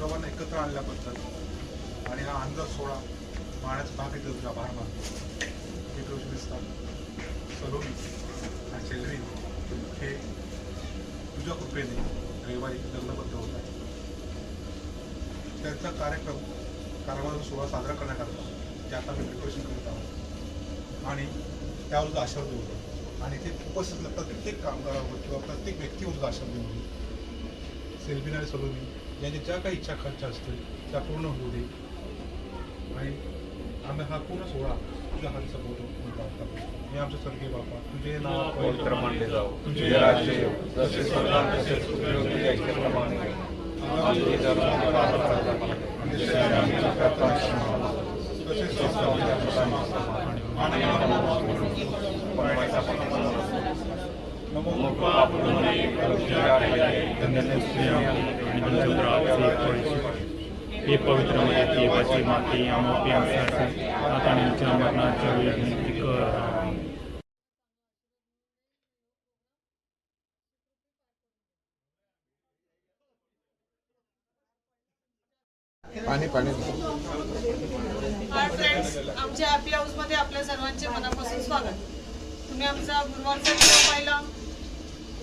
सर्वांना एकत्र आणल्याबद्दल आणि हा अंदाज सोहळा मानाचा भाग घेतला तुझा आभार मानतो. एक रोज दिसतात सलोनी आणि शेल्वी हे तुझ्या कृपेने रविवारी लग्नबद्ध होत आहे. त्यांचा कार्यक्रमाचा सोहळा साजरा करण्याकरता ते आता मी प्रिपरेशन करत आहोत आणि त्यावर तुझा आशीर्वाद देऊ आणि ते उपस्थित प्रत्येक कामगारावर किंवा प्रत्येक व्यक्तीवर तुझा आशीर्वाद देऊ. सेल्फी आणि सलोनी यांच्या ज्या काही इच्छा आकांक्षा असतील त्या पूर्ण होऊ दे आणि आम्ही हा पूर्ण सोहळा तुझ्या हाती सोपवतो. हे आमचे स्वर्गीय बापा तुझे नाव पवित्र मानले जाऊ. तुझे राज्य येऊ. जसे स्वर्गात तसेच पृथ्वीवर ऐक्यप्रमाणे आमचे धर्म हे पवित्र देवाची माती आमोपी आता मरणाच्या वेळी कर. पाणी पाणी हाय फ्रेंड्स, आमच्या हॅपी हाऊसमध्ये आपल्या सर्वांचे मनापासून स्वागत. तुम्ही आमचा गुरुवारचा व्हिडिओ पाहिला,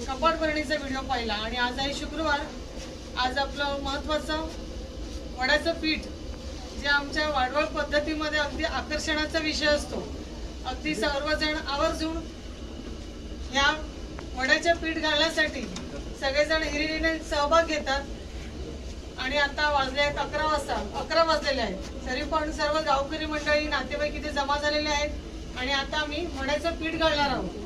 कपाट भरणीचा व्हिडिओ पाहिला आणि आज आहे शुक्रवार. आज आपलं महत्त्वाचं वड्याचं पीठ जे आमच्या वाडवळ पद्धतीमध्ये अगदी आकर्षणाचा विषय असतो. अगदी सर्वजण आवर्जून ह्या वड्याचं पीठ घालण्यासाठी सगळेजण हिरिरीने सहभाग घेतात आणि आता वाजले आहेत 11 वाजलेले आहेत. तरी पण सर्व गावकरी मंडळी नातेवाईक इथे जमा झालेले आहेत आणि आता आम्ही वड्याचं पीठ घालणार आहोत.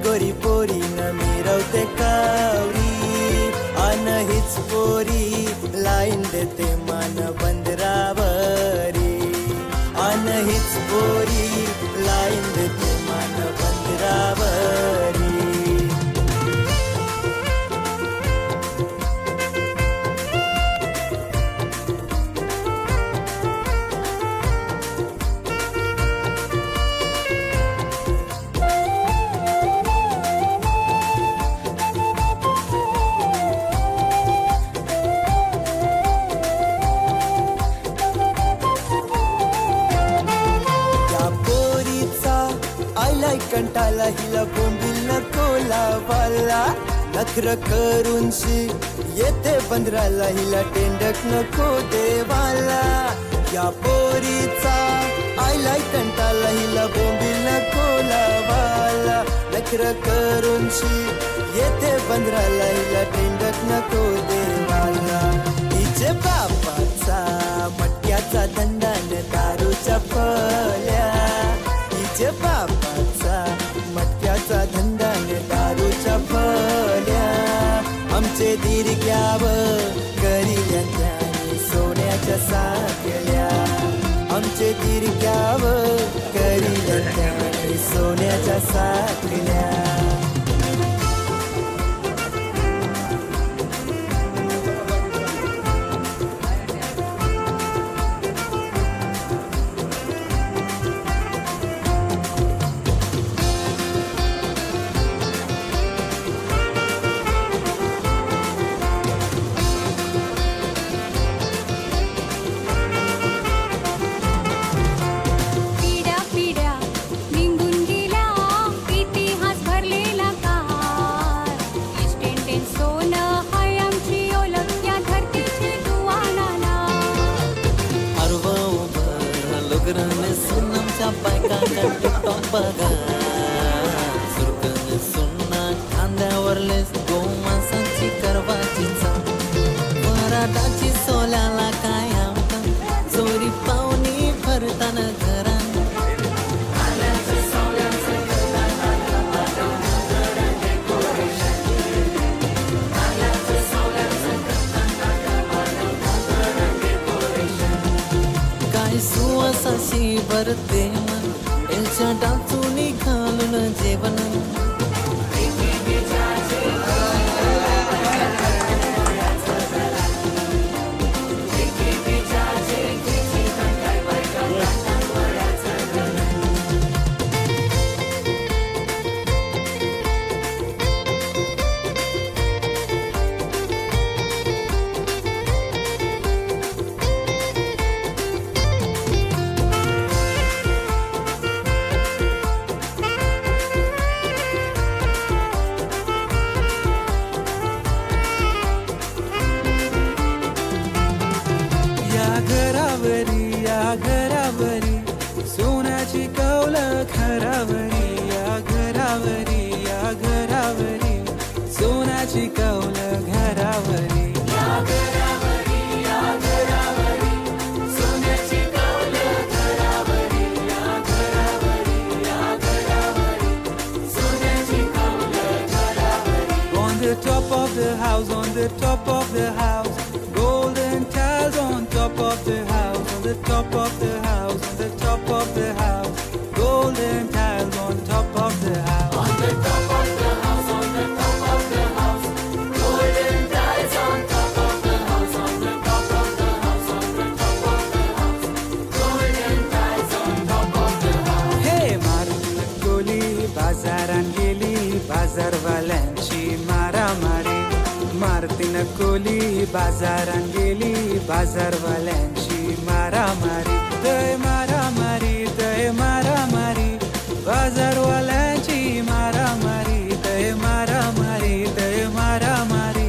गोरी पोरी न मिरवते कावरी अन हीच पोरी लाईन देते मान बंदरावरी अन हीच पोरी लाईन देते मान बंदरावरी. कंटाला हिला बोंबील नको लावाला नखर करूनशी येते बंदराला हिला टेंडक नको देवाला. या पोरीचा आयला कंटाला हिला बोंबील नको लावाला नखर करूनशी येते बंदराला हिला टेंडक नको देवाला. हिचे बापाचा मटक्याचा धंदान दारूच्या फल्या हिचे बापाचा मटक्याचा धंदाने दारूच्या फल्या आमचे दीर्घ्या घ्यावं करील्या त्याने सोन्याच्या साखल्या आमचे तिरक्यावं करील्या त्याने सोन्याच्या साखल्या बघा सुरकन सुन्ना खांद्यावरलेच गोमासांची करवाची पराठाची सोल्याला काय आमका चोरी पाहुणी भरताना घरान काय सुवासाशी भरते मन एलच्या डाचून घालून जेवण घरावरी सोन्याची कौलं घरावरी या घरावरी सोन्याची कौलं घरावरी सोन्याची कौलं घरावरी सोन्याची कौलं घरावरी On the top of the house, on the top of the house, golden tiles on top of the house, on the top of the house, on the top of the house, golden tiles on top of the house, on the top of the house, on the top of the house, golden tiles on top of the house, on the top of the house, on the top of the house, golden tiles on top of the house. Hey, मारून कोली बाजारान गेली बाजारवाल्यांची मारामारी मारतीन कोली बाजारान गेली बाजारवाल्यांची मारामारी दय मारामारी बाजारवाल्यांची मारामारी दय मारामारी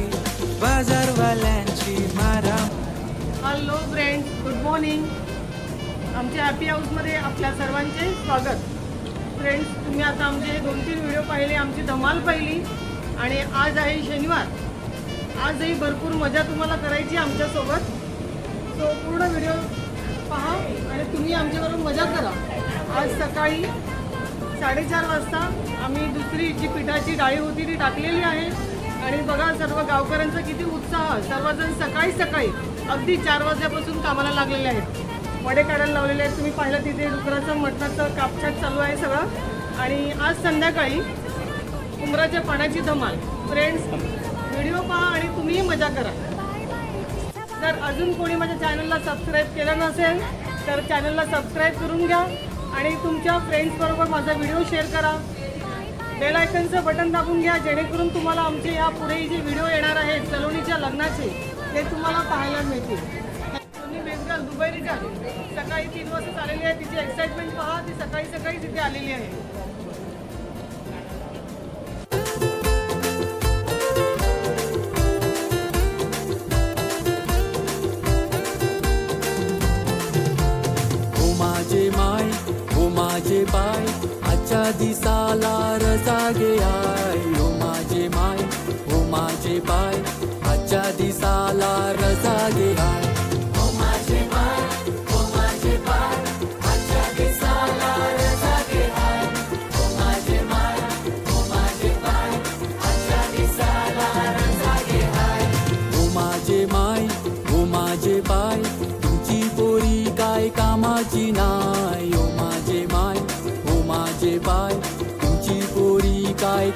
बाजारवाल्यांची मारामारी. Hello friends, good morning. आमच्या हॅपी हाऊसमध्ये आपल्या सर्वांचे स्वागत. फ्रेंड्स, तुम्ही आता आमचे 2-3 व्हिडिओ पाहिले, आमची धमाल पाहिली आणि आज आहे शनिवार. आजही भरपूर मजा तुम्हाला करायची आमच्यासोबत. सो पूर्ण व्हिडिओ पहा आणि तुम्ही आमच्याबरोबर मजा करा. आज सकाळी 4:30 वाजता आम्ही दुसरी जी पिठाची डाळी होती ती टाकलेली आहे आणि बघा सर्व गावकऱ्यांचा किती उत्साह. सर्वजण सकाळी अगदी 4 वाजल्यापासून कामाला लागलेले आहेत. वडे काढायला लावलेले आहेत. तुम्ही पाहिलं तिथे डुकराचं मटणाचं कापछाट चालू आहे सगळं. आणि आज संध्याकाळी उमराच्या पाण्याची धमाल. फ्रेंड्स, व्हिडिओ पहा आणि तुम्हीही मजा करा. जर अजून कोणी माझ्या चॅनलला सबस्क्राईब केलं नसेल तर चॅनलला सबस्क्राईब करून घ्या आणि तुमच्या फ्रेंड्सबरोबर माझा व्हिडिओ शेअर करा. बेल आयकनचं बटन दाबून घ्या जेणेकरून तुम्हाला आमचे यापुढे जे व्हिडिओ येणार आहेत सलोनीच्या लग्नाचे ते तुम्हाला पाहायला मिळतील. सोनी बेंगल दुबई रिटर्न सकाळी 3 वाजता आलेली आहे. तिची एक्साइटमेंट पहा. ती सकाळी तिथे आलेली आहे. माझे बाय आजच्या दिसाला रजा गे आय. ओ माझे माय ओ माझे बाय आजच्या दिसाला रजा गे आय. ओ माझे माय ओ माझे बाय आजच्या दिसाला रजा गे आय. ओ माझे माय ओ माझे बाय आजच्या दिसाला रजा गे आय. ओ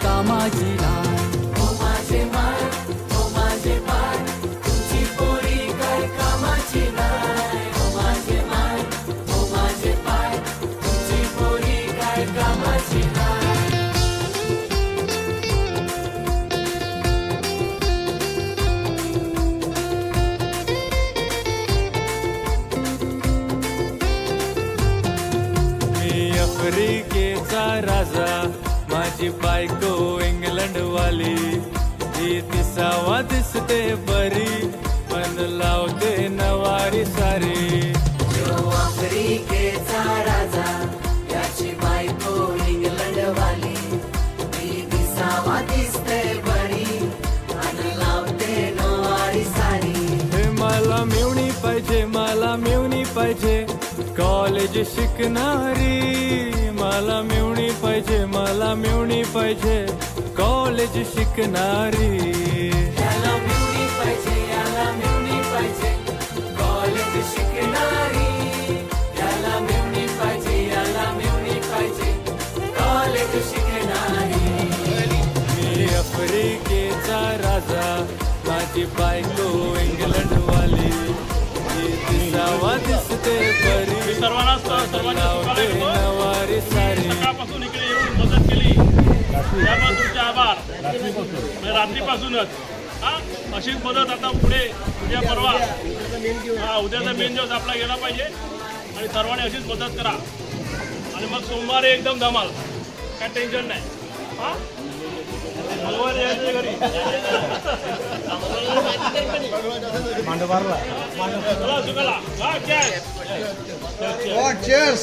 कामाची नाही. ओ माझे माय, ओ माझे पाय, तुमची पोरी काय कामाची नाही. ओ माझे माय, ओ माझे पाय, तुमची पोरी काय कामाची नाही. आफ्रिकेचा राजा, माझी बायको इंग्लंड वाली. ती दिसावा दिसते बरी, पण लावते नवारी सारी. जो आफ्रिकेचा राजा, याची बायको इंग्लंड वाली. ती दिसावा दिसते बरी, आणि लावते नवारी सारी. हे मला मिळणी पाहिजे, मला मिळणी पाहिजे, कॉलेज शिकणारी. मला मिळणी पाहिजे, मला मिळणी पाहिजे, कॉलेज शिकणारी. याला मिळणी पाहिजे, याला मिळणी पाहिजे, कॉलेज शिकणारी. याला मिळणी पाहिजे, याला मिळणी पाहिजे, कॉलेज शिकणारी. मी आफ्रिकेचा राजा, माझी बायको इंग्लंड वाली. दिसावा दिसते बरी, लावते नवारी सारी. सकाळपासून इकडे येऊन मदत केली त्याबद्दल तुमचे आभार. म्हणजे रात्रीपासूनच अशीच मदत आता पुढे उद्या परवा उद्याचा मेन दिवस आपला गेला पाहिजे आणि सर्वांनी अशीच मदत करा. आणि मग सोमवारी एकदम धमाल, काय टेन्शन नाही. मंगळवारी यायचं घरी. चला सुखाला. cheers.